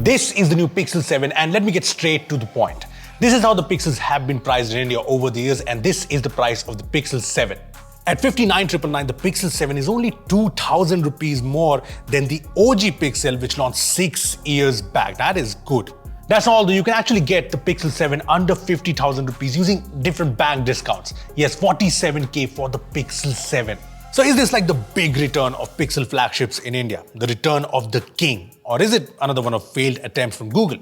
This is the new Pixel 7 and let me get straight to the point. This is how the Pixels have been priced in India over the years and this is the price of the Pixel 7. At 59,999, the Pixel 7 is only 2,000 rupees more than the OG Pixel which launched 6 years back. That is good. That's not all though, you can actually get the Pixel 7 under 50,000 rupees using different bank discounts. Yes, 47k for the Pixel 7. So is this like the big return of Pixel flagships in India? The return of the king? Or is it another one of failed attempts from Google?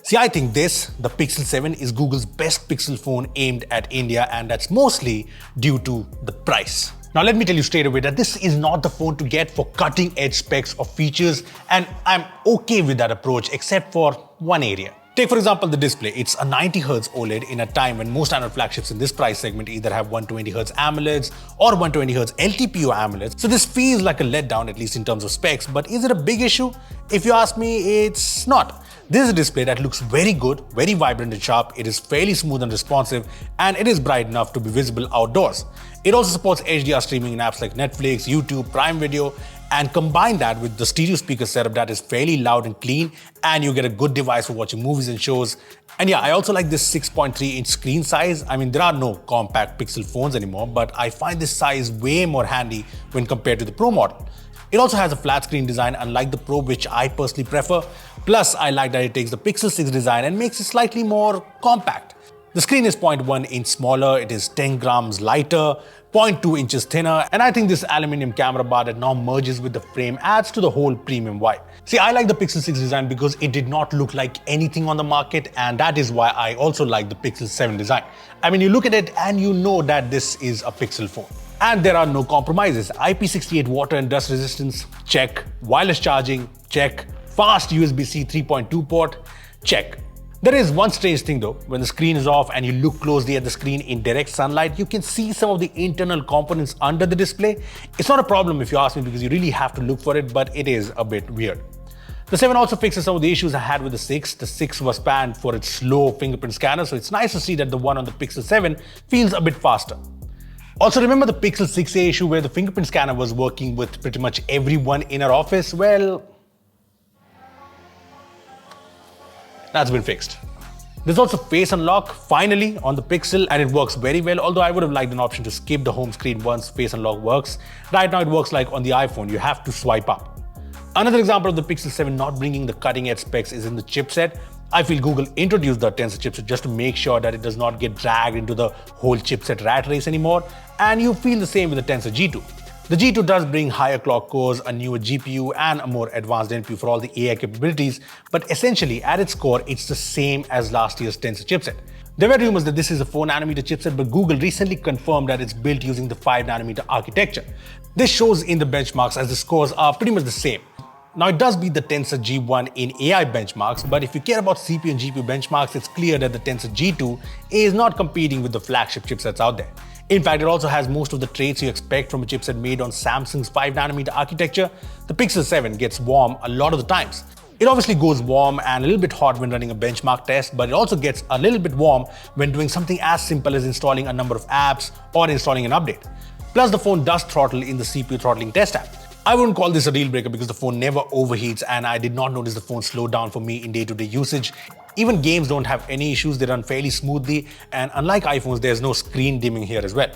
See, I think this, the Pixel 7, is Google's best Pixel phone aimed at India and that's mostly due to the price. Now let me tell you straight away that this is not the phone to get for cutting edge specs or features and I'm okay with that approach except for one area. Take for example the display. It's a 90Hz OLED in a time when most Android flagships in this price segment either have 120Hz AMOLEDs or 120Hz LTPO AMOLEDs. So this feels like a letdown at least in terms of specs, but is it a big issue? If you ask me, it's not. This is a display that looks very good, very vibrant and sharp, it is fairly smooth and responsive, and it is bright enough to be visible outdoors. It also supports HDR streaming in apps like Netflix, YouTube, Prime Video, and combine that with the stereo speaker setup that is fairly loud and clean, and you get a good device for watching movies and shows. And yeah, I also like this 6.3-inch screen size. I mean, there are no compact Pixel phones anymore, but I find this size way more handy when compared to the Pro model. It also has a flat screen design unlike the Pro, which I personally prefer. Plus, I like that it takes the Pixel 6 design and makes it slightly more compact. The screen is 0.1 inch smaller, it is 10 grams lighter, 0.2 inches thinner, and I think this aluminum camera bar that now merges with the frame adds to the whole premium vibe. See, I like the Pixel 6 design because it did not look like anything on the market, and that is why I also like the Pixel 7 design. I mean, you look at it and you know that this is a Pixel phone. And there are no compromises. IP68 water and dust resistance, check. Wireless charging, check. Fast USB-C 3.2 port, check. There is one strange thing though, when the screen is off and you look closely at the screen in direct sunlight, you can see some of the internal components under the display. It's not a problem if you ask me because you really have to look for it, but it is a bit weird. The 7 also fixes some of the issues I had with the 6. The 6 was panned for its slow fingerprint scanner, so it's nice to see that the one on the Pixel 7 feels a bit faster. Also remember the Pixel 6a issue where the fingerprint scanner was working with pretty much everyone in our office? Well, that's been fixed. There's also Face Unlock finally on the Pixel and it works very well, although I would have liked an option to skip the home screen once Face Unlock works. Right now it works like on the iPhone, you have to swipe up. Another example of the Pixel 7 not bringing the cutting edge specs is in the chipset. I feel Google introduced the Tensor chipset just to make sure that it does not get dragged into the whole chipset rat race anymore, and you feel the same with the Tensor G2. The G2 does bring higher clock cores, a newer GPU and a more advanced NPU for all the AI capabilities, but essentially at its core it's the same as last year's Tensor chipset. There were rumors that this is a 4nm chipset, but Google recently confirmed that it's built using the 5nm architecture. This shows in the benchmarks as the scores are pretty much the same. Now it does beat the Tensor G1 in AI benchmarks, but if you care about CPU and GPU benchmarks, it's clear that the Tensor G2 is not competing with the flagship chipsets out there. In fact, it also has most of the traits you expect from a chipset made on Samsung's 5nm architecture. The Pixel 7 gets warm a lot of the times. It obviously goes warm and a little bit hot when running a benchmark test, but it also gets a little bit warm when doing something as simple as installing a number of apps or installing an update. Plus, the phone does throttle in the CPU throttling test app. I wouldn't call this a deal breaker because the phone never overheats and I did not notice the phone slow down for me in day-to-day usage. Even games don't have any issues, they run fairly smoothly, and unlike iPhones, there's no screen dimming here as well.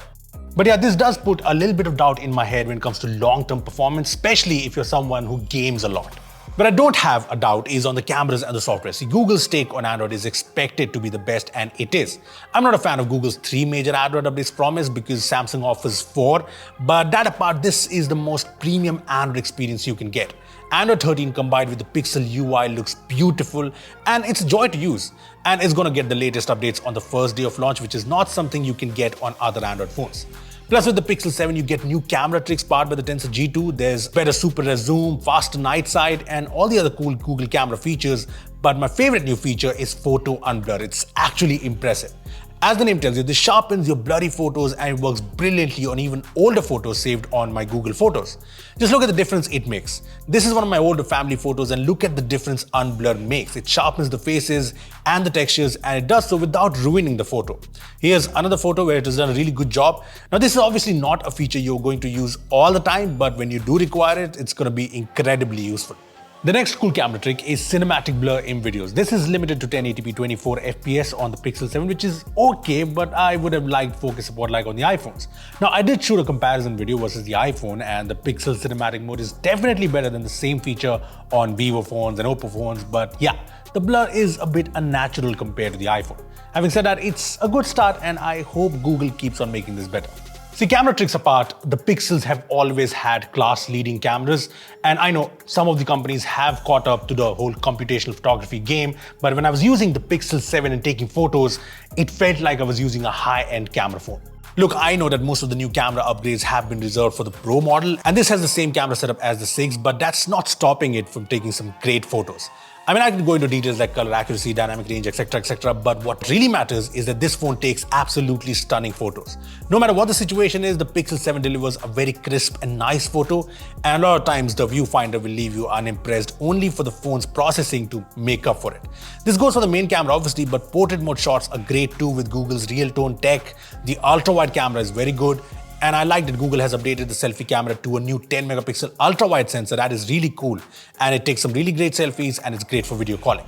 But yeah, this does put a little bit of doubt in my head when it comes to long-term performance, especially if you're someone who games a lot. But I don't have a doubt is on the cameras and the software. See, Google's take on Android is expected to be the best, and it is. I'm not a fan of Google's 3 major Android updates promised because Samsung offers 4, but that apart, this is the most premium Android experience you can get. Android 13 combined with the Pixel UI looks beautiful and it's a joy to use. And it's gonna get the latest updates on the first day of launch, which is not something you can get on other Android phones. Plus with the Pixel 7, you get new camera tricks powered by the Tensor G2. There's better super res zoom, faster night sight, and all the other cool Google camera features. But my favorite new feature is photo unblur. It's actually impressive. As the name tells you, this sharpens your blurry photos and it works brilliantly on even older photos saved on my Google Photos. Just look at the difference it makes. This is one of my older family photos and look at the difference unblur makes. It sharpens the faces and the textures and it does so without ruining the photo. Here's another photo where it has done a really good job. Now this is obviously not a feature you're going to use all the time, but when you do require it, it's going to be incredibly useful. The next cool camera trick is cinematic blur in videos. This is limited to 1080p 24 FPS on the Pixel 7, which is okay, but I would have liked focus support like on the iPhones. Now, I did shoot a comparison video versus the iPhone, and the Pixel cinematic mode is definitely better than the same feature on Vivo phones and Oppo phones, but yeah, the blur is a bit unnatural compared to the iPhone. Having said that, it's a good start, and I hope Google keeps on making this better. See, camera tricks apart, the Pixels have always had class-leading cameras, and I know some of the companies have caught up to the whole computational photography game, but when I was using the Pixel 7 and taking photos, it felt like I was using a high-end camera phone. Look, I know that most of the new camera upgrades have been reserved for the Pro model, and this has the same camera setup as the 6, but that's not stopping it from taking some great photos. I mean, I can go into details like color accuracy, dynamic range, etc, but what really matters is that this phone takes absolutely stunning photos. No matter what the situation is, the Pixel 7 delivers a very crisp and nice photo, and a lot of times the viewfinder will leave you unimpressed only for the phone's processing to make up for it. This goes for the main camera obviously, but portrait mode shots are great too with Google's real tone tech. The ultra-wide camera is very good. And I like that Google has updated the selfie camera to a new 10 megapixel ultra-wide sensor. That is really cool. And it takes some really great selfies, and it's great for video calling.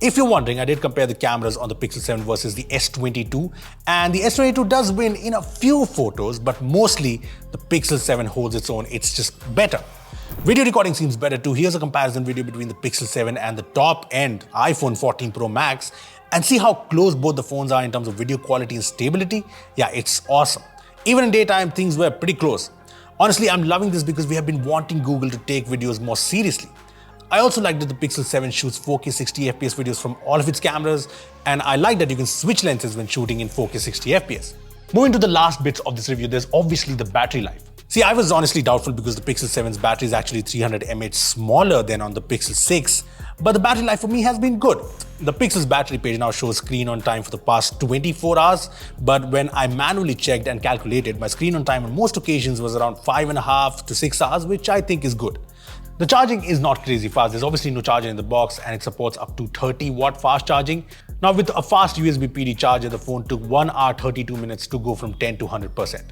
If you're wondering, I did compare the cameras on the Pixel 7 versus the S22. And the S22 does win in a few photos, but mostly the Pixel 7 holds its own. It's just better. Video recording seems better too. Here's a comparison video between the Pixel 7 and the top-end iPhone 14 Pro Max. And see how close both the phones are in terms of video quality and stability. Yeah, it's awesome. Even in daytime, things were pretty close. Honestly, I'm loving this because we have been wanting Google to take videos more seriously. I also like that the Pixel 7 shoots 4K 60 FPS videos from all of its cameras, and I like that you can switch lenses when shooting in 4K 60 FPS. Moving to the last bits of this review, there's obviously the battery life. See, I was honestly doubtful because the Pixel 7's battery is actually 300 mAh smaller than on the Pixel 6, but the battery life for me has been good. The Pixel's battery page now shows screen on time for the past 24 hours, but when I manually checked and calculated, my screen on time on most occasions was around 5.5 to 6 hours, which I think is good. The charging is not crazy fast. There's obviously no charger in the box, and it supports up to 30-watt fast charging. Now, with a fast USB PD charger, the phone took 1 hour 32 minutes to go from 10 to 100%.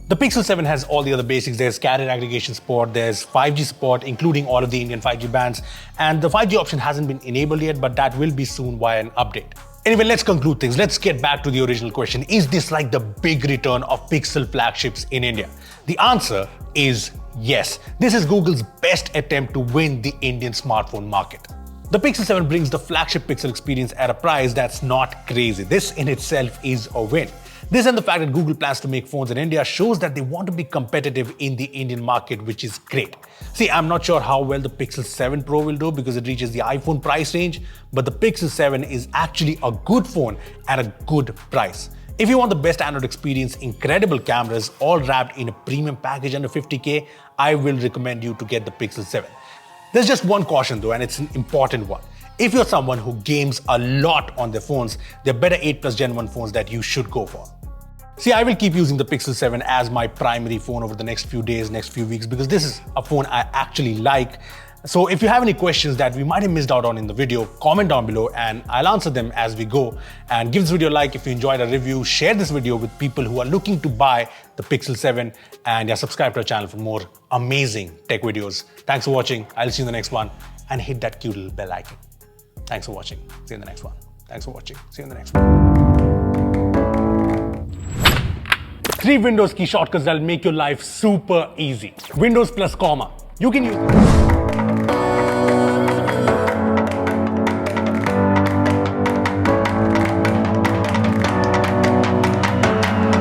The Pixel 7 has all the other basics. There's carrier aggregation support, there's 5G support, including all of the Indian 5G bands, and the 5G option hasn't been enabled yet, but that will be soon via an update. Anyway, let's conclude things. Let's get back to the original question. Is this like the big return of Pixel flagships in India? The answer is yes. This is Google's best attempt to win the Indian smartphone market. The Pixel 7 brings the flagship Pixel experience at a price that's not crazy. This in itself is a win. This and the fact that Google plans to make phones in India shows that they want to be competitive in the Indian market, which is great. See, I'm not sure how well the Pixel 7 Pro will do because it reaches the iPhone price range, but the Pixel 7 is actually a good phone at a good price. If you want the best Android experience, incredible cameras, all wrapped in a premium package under 50K, I will recommend you to get the Pixel 7. There's just one caution though, and it's an important one. If you're someone who games a lot on their phones, there are better 8 Plus Gen 1 phones that you should go for. See, I will keep using the Pixel 7 as my primary phone over the next few days, next few weeks, because this is a phone I actually like. So if you have any questions that we might have missed out on in the video, comment down below and I'll answer them as we go. And give this video a like if you enjoyed our review, share this video with people who are looking to buy the Pixel 7, and yeah, subscribe to our channel for more amazing tech videos. Thanks for watching. I'll see you in the next one, and hit that cute little bell icon. Thanks for watching. See you in the next one. Thanks for watching. See you in the next one. 3 Windows key shortcuts that'll make your life super easy. Windows plus comma. You can use